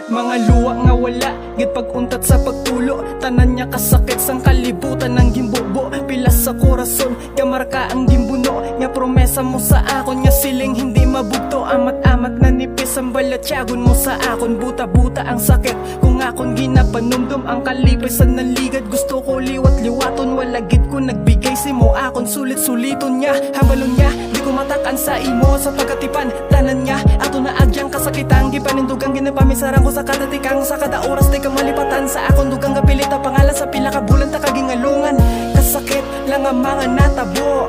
Mga luwa nga wala, git pag-untat sa pagtulo. Tanan niya kasakit sang kalibutan ng gimbubo. Pilas sa korason, kamarka ang gimbuno. Nga promesa mo sa akon, nga siling hindi mabugto. Amat-amat na nipis ang balatyagon mo sa akon. Buta-buta ang sakit, kung akon ginapanumdum. Ang kalipay sa naligad, gusto ko liwat-liwaton. Wala git ko nagbigay si mo akon, sulit-suliton niya. Hambalon niya, di ko matakan sa imo. Sa pagkatipan, tanan niya, ato na agyang kasakitan. Gipanindugang ginapamisarang ko sa katatikang. Sa kada oras di ka malipatan sa akon. Dugang kapilit ang pangalan sa pila ka bulan ta kagingalungan. Kasakit lang ang mga natabo.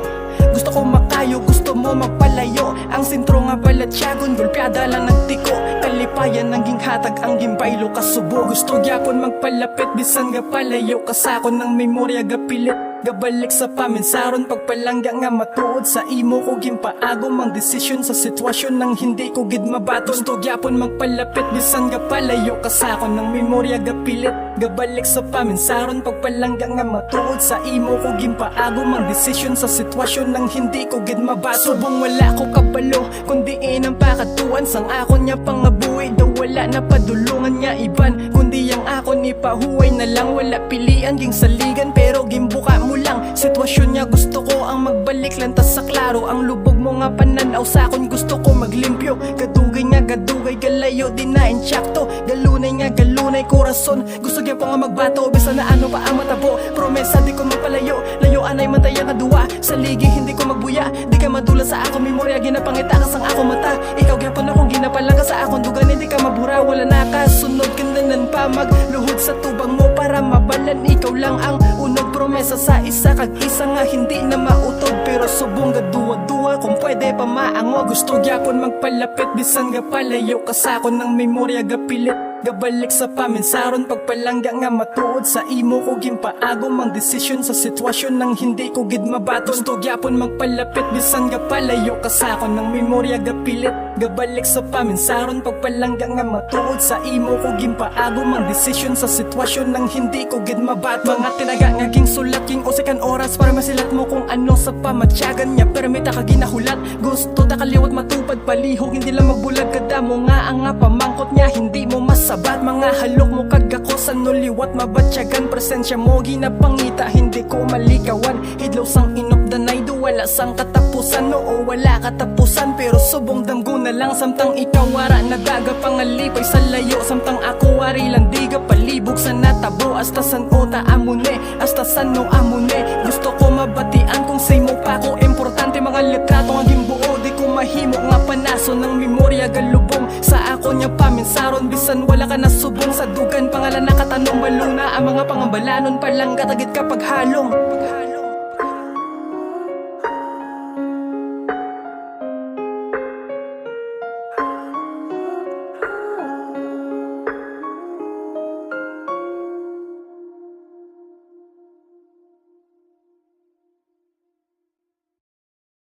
Gusto ko makayo, gusto mo magpalayo. Ang sintro nga balatyagon, gulpyada lang nagtiko. Kalipayan ang ginghatag, ang gimbaylo kasubo. Gusto gyapon magpalapit, bisan nga palayo. Kasakon ng memorya gapilit, gabalik sa paminsaron. Pagpalangga nga matuod sa imo ko gimpaagom. Ang desisyon sa sitwasyon nang hindi ko gid mabaton. Gusto gyapon magpalapit, bisan nga palayo. Kasakon ng memorya gapilit, gabalik sa paminsaron. Pagpalangga nga matuod sa imo ko gimpaagom. Ang desisyon sa sitwasyon nang hindi ko gid mabaton. Subong wala ko kabalo, kundi ang pakatuan. Sang akon niya pangabuhi, daw wala na padulungan niya iban. Kundi ang akon ipahuway na lang, wala pilian ging saligan. Pero gimbuka mo lang, sitwasyon niya gusto ko ang magbalik lantas sa klaro. Ang lubog mo nga pananaw sa akon, gusto ko maglimpyo. Gadugay nga gadugay, galayo di na insyakto. Galunay nga galunay, korason gusto niya pa nga magbato. Bisa na ano pa ang matabo, promesa di ko magpalayo. Layo anay mataya nga duwa, sa ligi hindi ko magbuya. Di ka madula sa ako, memorya ginapangita ka sang ako mata. Ikaw gyapon akong ginapalaga sa akon, dugan hindi ka mabura. Wala nakasunod kandanan pa magluhod sa tubang mo para mabalan. Ikaw lang ang unang promesa sa isa, kag isa nga hindi na mautod. Pero subong gaduwa-duwa, kung pwede pa maango. Gusto gyapon magpalapit, bisan nga palayo. Kasakon ng memorya gapilit, gabalik sa paminsaron. Pagpalangga nga matuod sa imo ko gimpaagom. Ang desisyon sa sitwasyon nang hindi ko gid mabaton. Gusto gyapon magpalapit, bisan nga palayo. Kasakon ng memorya gapilit, gabalik sa paminsaron. Pagpalangga nga matuod sa imo ko gimpaagom. Ang desisyon sa sitwasyon nang hindi ko gid mabaton. Mga tinaga nga ging sulat, king usikan oras para masilat mo kung ano sa pamatyagan niya. Permita ka ginahulat, gusto ta kaliwat matupad palihog. Hindi lang magbulag kada mo nga ang nga pamangkot niya, hindi mo masabat. Mga halok mo kag ako sa nuliwat mabatyagan. Presensya mo ginapangita, hindi ko malikawan. Hidlaw sang inopdanay, do wala sang katapusan. Oo wala katapusan, pero subong damgo na lang. Samtang ikaw wara nadaga pangalipay sa layo. Samtang ako wari landiga palibog sa natabo. Hasta san ota amune, hasta san no amune. Gusto ko mabatian kung say mo pa ko. Importante mga litrato ang gimbuo, di ko mahimo nga panaso ng memorya galubong. Sa ako niya paminsaron, bisan wala ka nasubong. Sa dugan pangalan nakatanong baluna, ang mga pangambalanon palang katagit kapag halong.